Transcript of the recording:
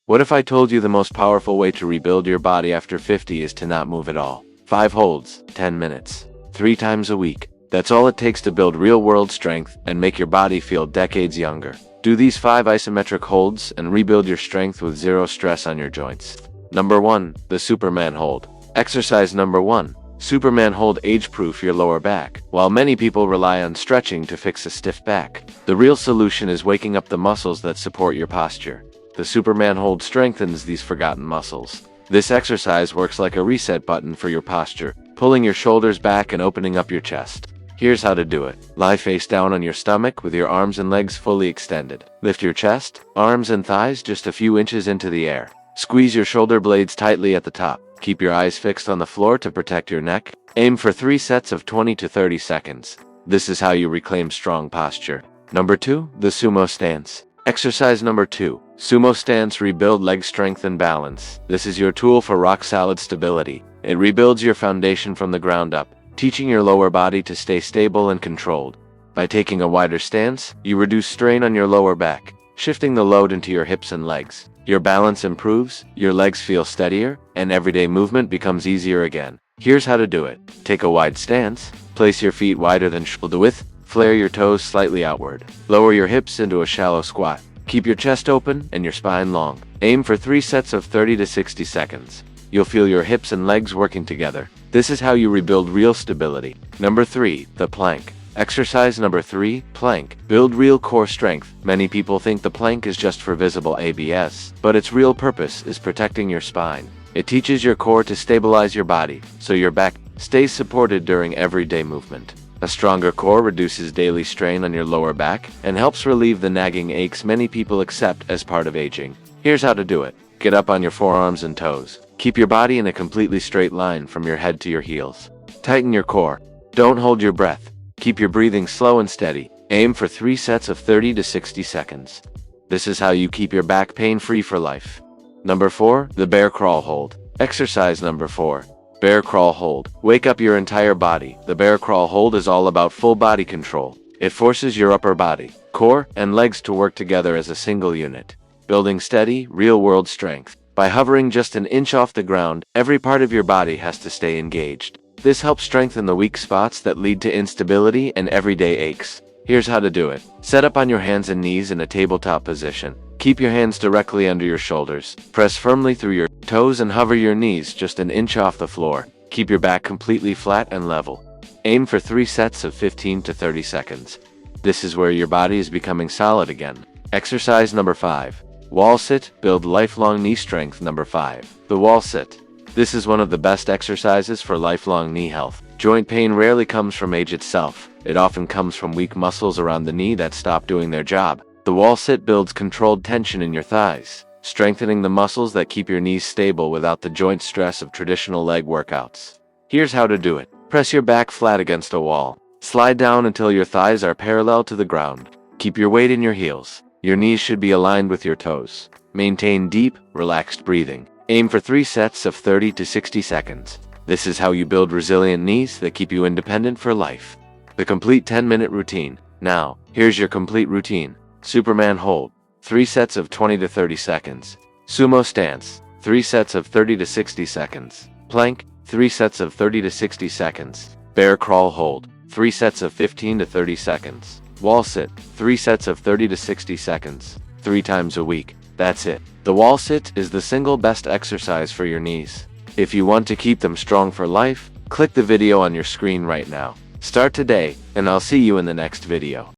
What if I told you the most powerful way to rebuild your body after 50 is to not move at all? 5 holds, 10 minutes, 3 times a week. That's all it takes to build real-world strength and make your body feel decades younger. Do these 5 isometric holds and rebuild your strength with zero stress on your joints. Number 1. The Superman Hold. Exercise number 1. Superman Hold age-proof your lower back. While many people rely on stretching to fix a stiff back, the real solution is waking up the muscles that support your posture. The Superman Hold strengthens these forgotten muscles. This exercise works like a reset button for your posture, pulling your shoulders back and opening up your chest. Here's how to do it. Lie face down on your stomach with your arms and legs fully extended. Lift your chest, arms and thighs just a few inches into the air. Squeeze your shoulder blades tightly at the top. Keep your eyes fixed on the floor to protect your neck. Aim for 3 sets of 20 to 30 seconds. This is how you reclaim strong posture. Number 2. The Sumo Stance. Exercise number 2. Sumo Stance. Rebuild leg strength and balance. This is your tool for rock-solid stability. It rebuilds your foundation from the ground up, teaching your lower body to stay stable and controlled. By taking a wider stance, you reduce strain on your lower back, shifting the load into your hips and legs. Your balance improves, your legs feel steadier, and everyday movement becomes easier again. Here's how to do it. Take a wide stance, place your feet wider than shoulder width, flare your toes slightly outward. Lower your hips into a shallow squat. Keep your chest open and your spine long. Aim for 3 sets of 30 to 60 seconds. You'll feel your hips and legs working together. This is how you rebuild real stability. Number 3. The Plank. Exercise number 3. Plank. Build real core strength. Many people think the plank is just for visible abs, but its real purpose is protecting your spine. It teaches your core to stabilize your body, so your back stays supported during everyday movement. A stronger core reduces daily strain on your lower back and helps relieve the nagging aches many people accept as part of aging. Here's how to do it. Get up on your forearms and toes. Keep your body in a completely straight line from your head to your heels. Tighten your core. Don't hold your breath. Keep your breathing slow and steady. Aim for 3 sets of 30 to 60 seconds. This is how you keep your back pain-free for life. Number 4. The Bear Crawl Hold. Exercise number 4. Bear Crawl Hold. Wake up your entire body. The Bear Crawl Hold is all about full body control. It forces your upper body, core, and legs to work together as a single unit, building steady, real-world strength. By hovering just an inch off the ground, every part of your body has to stay engaged. This helps strengthen the weak spots that lead to instability and everyday aches. Here's how to do it. Set up on your hands and knees in a tabletop position. Keep your hands directly under your shoulders. Press firmly through your toes and hover your knees just an inch off the floor. Keep your back completely flat and level. Aim for 3 sets of 15 to 30 seconds. This is where your body is becoming solid again. Exercise number 5. Wall Sit. Build lifelong knee strength. Number 5. The Wall Sit. This is one of the best exercises for lifelong knee health. Joint pain rarely comes from age itself. It often comes from weak muscles around the knee that stop doing their job. The Wall Sit builds controlled tension in your thighs, strengthening the muscles that keep your knees stable without the joint stress of traditional leg workouts. Here's how to do it. Press your back flat against a wall. Slide down until your thighs are parallel to the ground. Keep your weight in your heels. Your knees should be aligned with your toes. Maintain deep, relaxed breathing. Aim for 3 sets of 30 to 60 seconds. This is how you build resilient knees that keep you independent for life. The complete 10-minute routine. Now, here's your complete routine. Superman Hold. 3 sets of 20 to 30 seconds. Sumo Stance. 3 sets of 30 to 60 seconds. Plank. 3 sets of 30 to 60 seconds. Bear Crawl Hold. 3 sets of 15 to 30 seconds. Wall Sit. 3 sets of 30 to 60 seconds. 3 times a week. That's it. The Wall Sit is the single best exercise for your knees. If you want to keep them strong for life, click the video on your screen right now. Start today, and I'll see you in the next video.